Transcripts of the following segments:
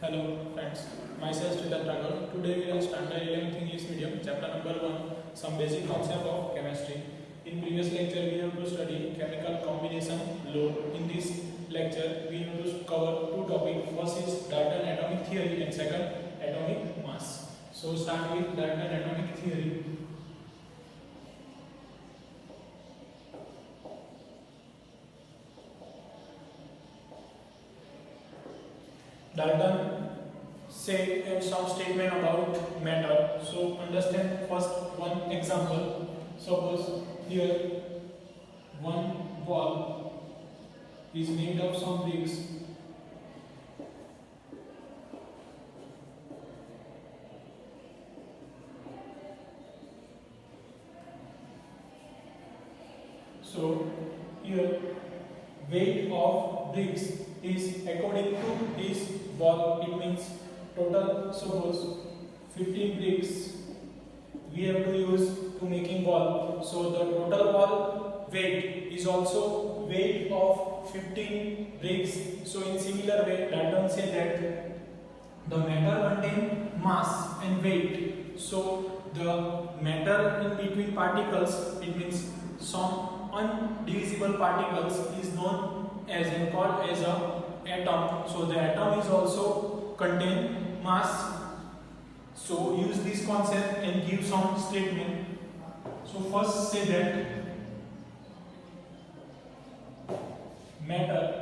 Hello friends, myself Chetan Thakur. Today we will standard 11th English medium, chapter number 1, some basic concept of chemistry. In previous lecture we have to study chemical combination law. In this lecture we have to cover two topics. First is Dalton atomic theory and second atomic mass. So start with Dalton atomic theory. Dalton said some statement about matter. So understand first one example. Suppose here one wall is made of some bricks. So here weight of bricks is according to this wall. It means total, suppose 15 bricks we have to use to making wall. So the total wall weight is also weight of 15 bricks. So in similar way, Dalton say that the matter contain mass and weight. So the matter in between particles, it means some undivisible particles, is known as and called as a atom. So the atom is also contain mass. So use this concept and give some statement. So first say that matter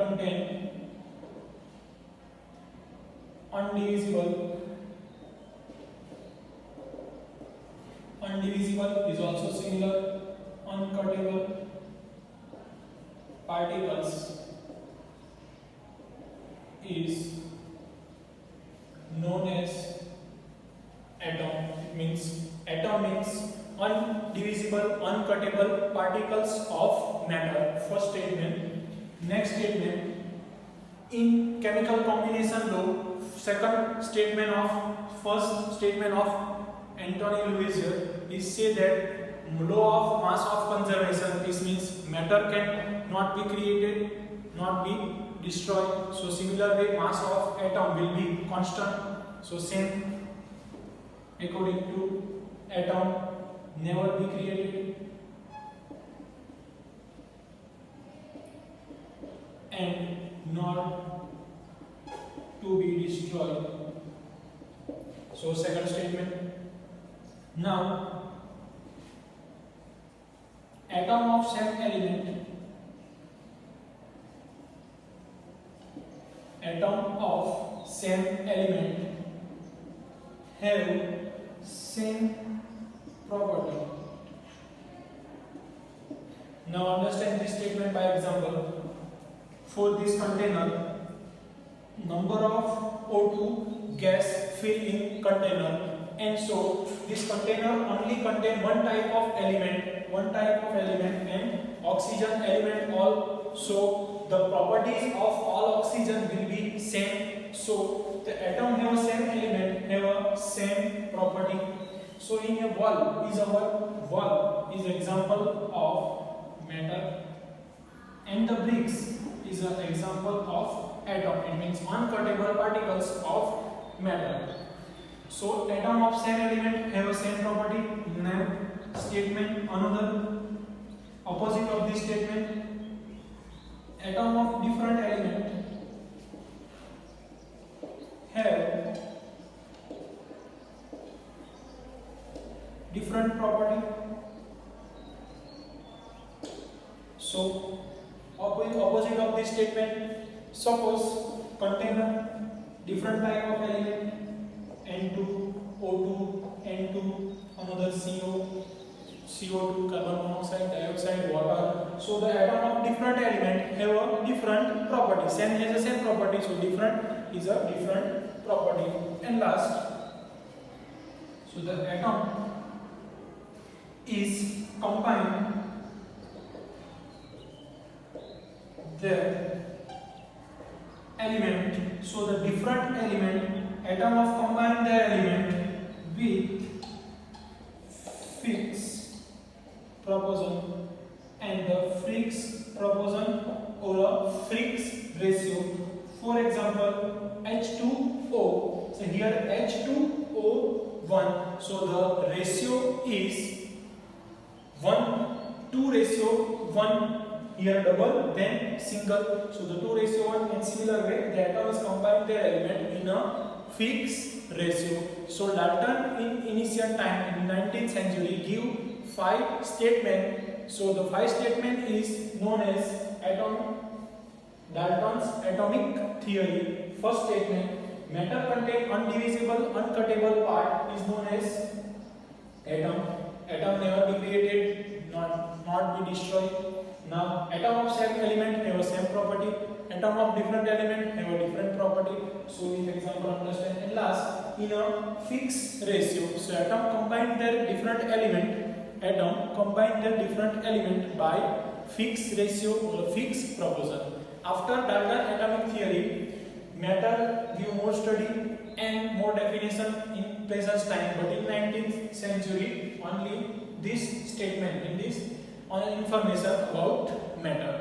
contain undivisible is also similar, uncuttable particles is known as atom. It means atom means undivisible, uncuttable particles of matter. First statement. Next statement, in chemical combination law, second statement of first statement of Anthony Lavoisier is say that law of mass of conservation. This means matter can not be created, not be destroyed. So similar way, mass of atom will be constant. So same according to atom never be created and not to be destroyed. So second statement. Now atom of same element, have same property. Now understand this statement by example. For this container, number of O2 gas fill in container, and so this container only contain one type of element and oxygen element all. So the properties of all oxygen will be same. So the atom have same element, have a same property. So in a wall is example of matter, and the bricks is an example of atom. It means uncuttable particles of matter. So atom of same element have a same property. Now statement another opposite of this statement, atom of different element have different property. So opposite of this statement, suppose container different type of element, N2, O2, N2, another CO, CO2, carbon monoxide, dioxide, water. So the atom of different element have a different property. Same has the same property, so different is a different property. And last, so the atom is combined the element. So the different element, atom of combine the element with fixed proportion and the fixed proportion or a fixed ratio. For example, H2O. So here H2O1. So the ratio is 1:2:1. Here double, then single. So the 2:1. In similar way, the atoms combine their element in a fixed ratio. So Dalton in initial time in 19th century give 5 statement. So the 5 statement is known as Dalton's atomic theory. First statement: matter contain undivisible, uncuttable part is known as atom. Atom never be created, not be destroyed. Now, atom of same element have a same property. Atom of different element have a different property. So, this example understand. And last, in a fixed ratio. So, atom combine their different element by fixed ratio or fixed proportion. After Dalton atomic theory, matter give more study and more definition in present time. But in 19th century, only this statement in this information about matter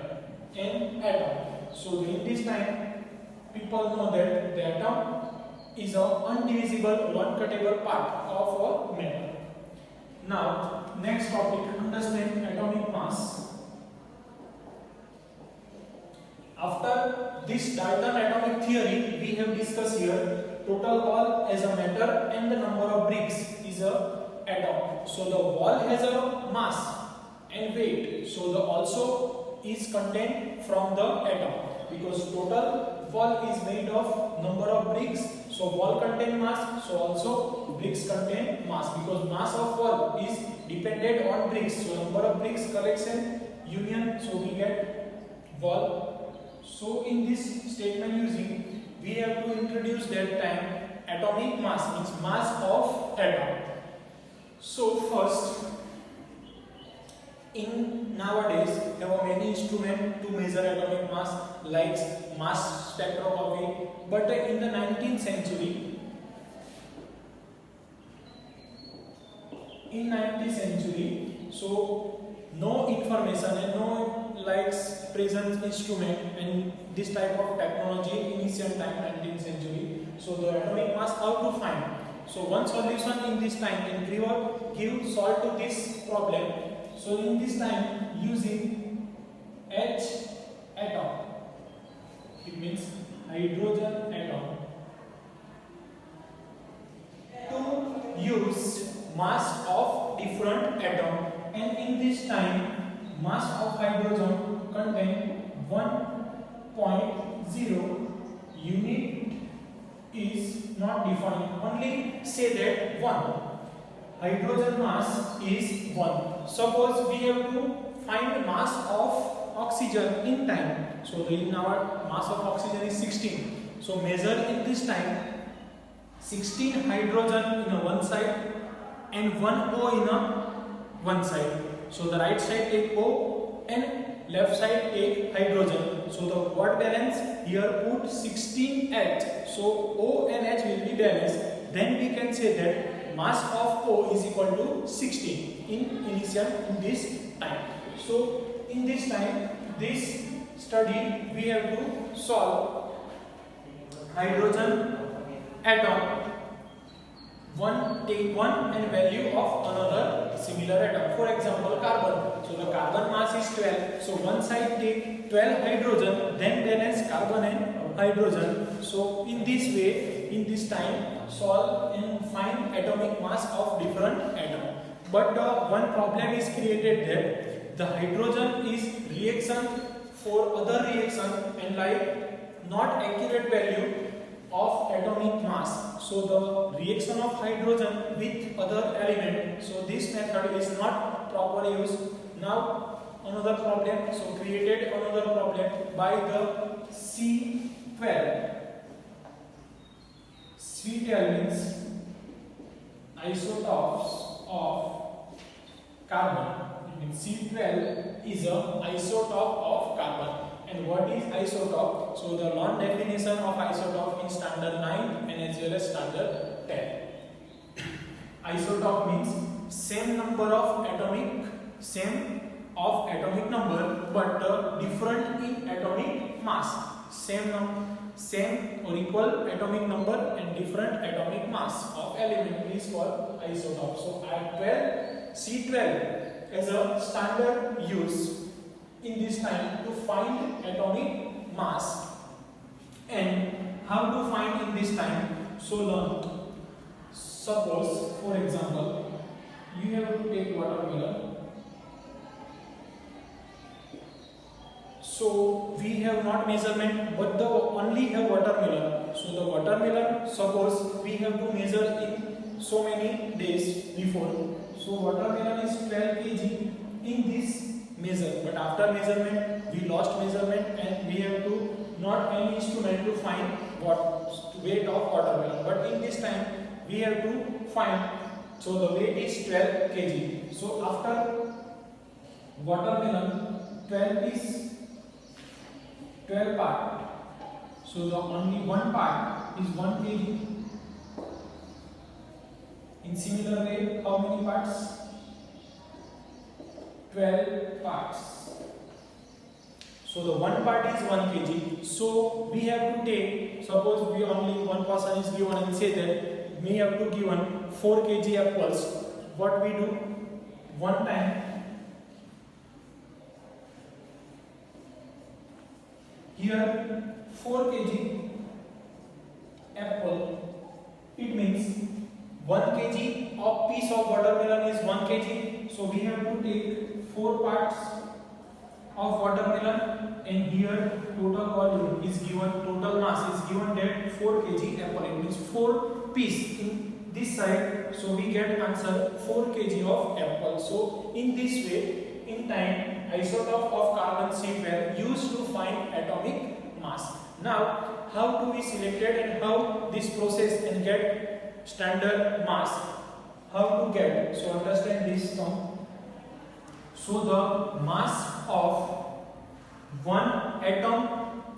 and atom. So in this time, people know that the atom is an undivisible, uncuttable part of a matter. Now, next topic: understand atomic mass. After this Dalton atomic theory, we have discussed here total wall as a matter and the number of bricks is a atom. So the wall has a mass and weight. So the also is contained from the atom, because total wall is made of number of bricks. So wall contain mass. So also bricks contain mass, because mass of wall is dependent on bricks. So number of bricks collection union. So we get wall. So in this statement using, we have to introduce that time atomic mass, means mass of atom. So first, in nowadays there are many instruments to measure atomic mass like mass spectroscopy, but in the 19th century, so no information and no present instrument and this type of technology initial time 19th century. So the atomic mass how to find? So one solution in this time can give solve to this problem. So in this time using H atom, it means hydrogen atom, to use mass of different atom, and in this time mass of hydrogen contain 1.0. Unit is not defined, only say that 1. Hydrogen mass is 1. Suppose we have to find mass of oxygen in time. So in our mass of oxygen is 16. So measure in this time 16 hydrogen in a one side and 1 O in a one side. So the right side take O and left side take hydrogen. So the word balance here put 16H. So O and H will be balanced. Then we can say that mass of O is equal to 16 in this time. So in this time, this study we have to solve hydrogen atom. Take one and value of another similar atom. For example, carbon. So the carbon mass is 12. So one side take 12 hydrogen, then balance carbon and hydrogen. So in this way, in this time, solve and find atomic mass of different atom. But one problem is created there. The hydrogen is reaction for other reaction and not accurate value of atomic mass. So the reaction of hydrogen with other element. So this method is not properly used. Now another problem. So created another problem by the C12. C12 means isotopes of carbon. It means C12 is an isotope of carbon. And what is isotope? So the long definition of isotope in standard 9 and as well as standard 10. Isotope means same number of atomic, same of atomic number but different in atomic mass. Same or equal atomic number and different atomic mass of element is called isotope. So I12 C12 as a standard use in this time to find atomic mass. And how to find in this time? So learn. Suppose, for example, you have to take watermelon. So we have not measurement, but the only have watermelon. So the watermelon, suppose we have to measure in so many days before. So watermelon is 12 kg in this measure, but after measurement we lost measurement and we have to not any instrument to find what weight of watermelon. But in this time we have to find. So the weight is 12 kg. So after watermelon 12 is 12 part. So the only one part is 1 kg. In similar way, how many parts? 12 parts. So the one part is 1 kg. So we have to take, suppose we only one person is given and say that we have to given 4 kg apples. What we do? One time here 4 kg apple, it means 1 kg of piece of watermelon is 1 kg. So we have to take 4 parts of watermelon and here total volume is given, total mass is given that 4 kg apple. It means 4 piece in this side. So we get answer 4 kg of apple. So in this way, in time, isotope of carbon C12 used to find atomic mass. Now, how to be selected and how this process and get standard mass? How to get? So understand this term. So the mass of one atom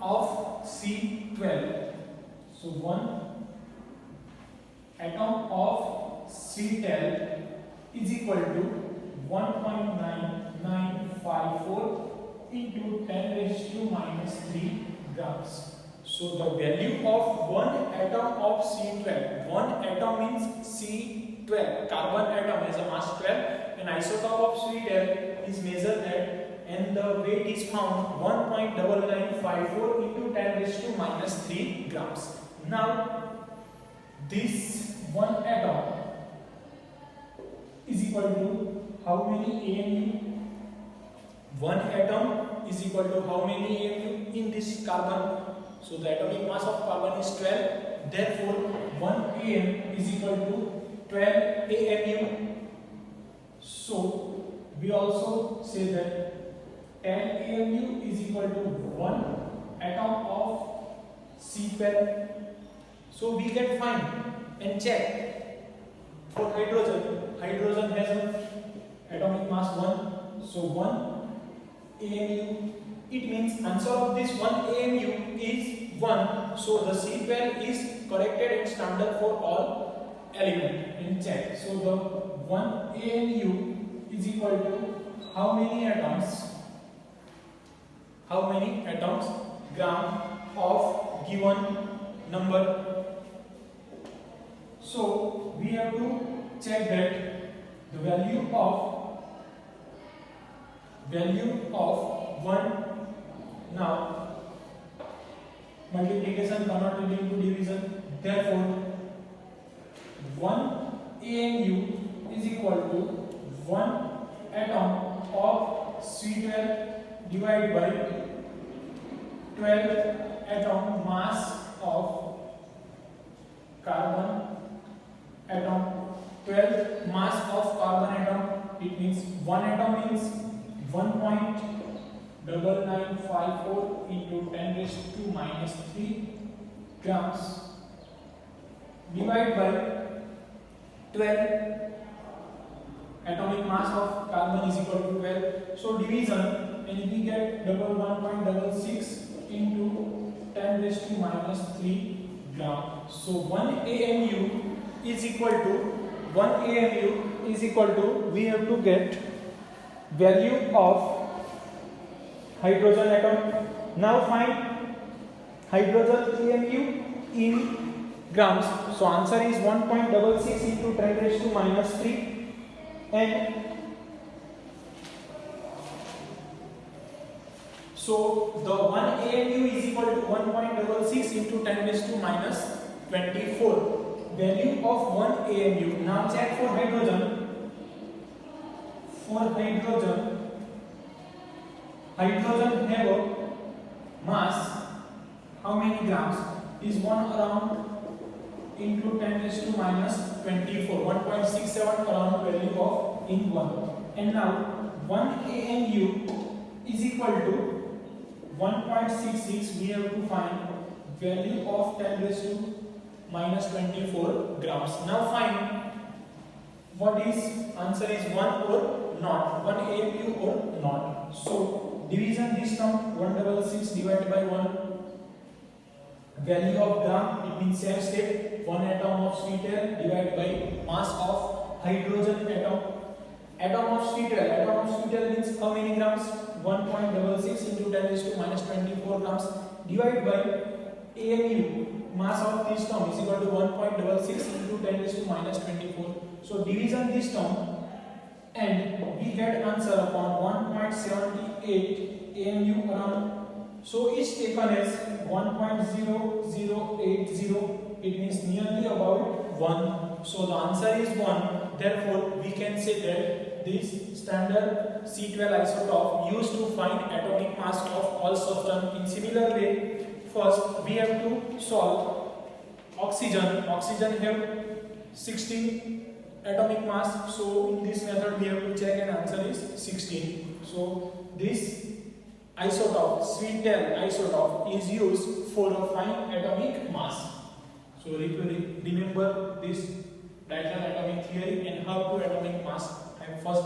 of C12. So one atom of C12 is equal to 1.9954 into 10 raised to minus 3 grams. So the value of one atom of C12, one atom means C12, carbon atom has a mass 12, and isotope of C12 is measured at, and the weight is found 1.9954 into 10 raised to minus 3 grams. Now this one atom is equal to how many AMU? One atom is equal to how many AMU in this carbon? So the atomic mass of carbon is 12. Therefore, 1 AM is equal to 12 AMU. So we also say that 10 AMU is equal to 1 atom of C12. So we can find and check for hydrogen. Hydrogen has an atomic mass 1. So 1 AMU. It means answer of this 1 AMU is 1. So the C12 is corrected and standard for all element in check. So the 1 AMU is equal to how many atoms? How many atoms? Gram of given number. So we have to check that the value of 1. Now multiplication cannot lead into division. Therefore 1 AMU is equal to 1 atom of C12 divided by 12 atom mass of carbon atom. 12 mass of carbon atom, it means 1 atom means 1.9954 into 10 raised to minus 3 grams divided by 12. Atomic mass of carbon is equal to 12. So division, and we get 1.66 into 10 raised to minus 3 gram. So 1 AMU is equal to we have to get value of hydrogen atom. Now find hydrogen AMU in grams. So answer is 1.66 into 10 raised to minus 3, and so the 1 AMU is equal to 1.66 into 10 raised to minus 24. Value of 1 AMU. Now check for hydrogen. For hydrogen have a mass. How many grams? Is 1 around into 10 raised to minus 24. 1.67 around value of in 1. And now 1 AMU is equal to 1.66. We have to find value of 10 raised to minus 24 grams. Now find what is answer is 1 or not, 1 AMU or not. So division this term, 166 divided by 1 value of gram, it means same step, 1 atom of sweet air divided by mass of hydrogen atom. Atom of sweet air means how many grams? 1.66 into 10 raised to minus 24 grams divided by AMU, mass of this term is equal to 1.66 into 10 raised to minus 24. So division this term and we get answer upon 1.78 AMU around. So it's taken as 1.0080. It means nearly about 1. So the answer is 1. Therefore, we can say that this standard C12 isotope used to find atomic mass of all substance. In similar way, first we have to solve oxygen. Oxygen have 16 atomic mass. So in this method we have to check and answer is 16. So this isotope, sweet tail isotope, is used for a find atomic mass. So remember this diagonal atomic theory and how to atomic mass. First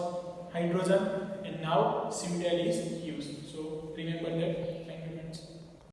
hydrogen and now sweet tail is used. So remember that.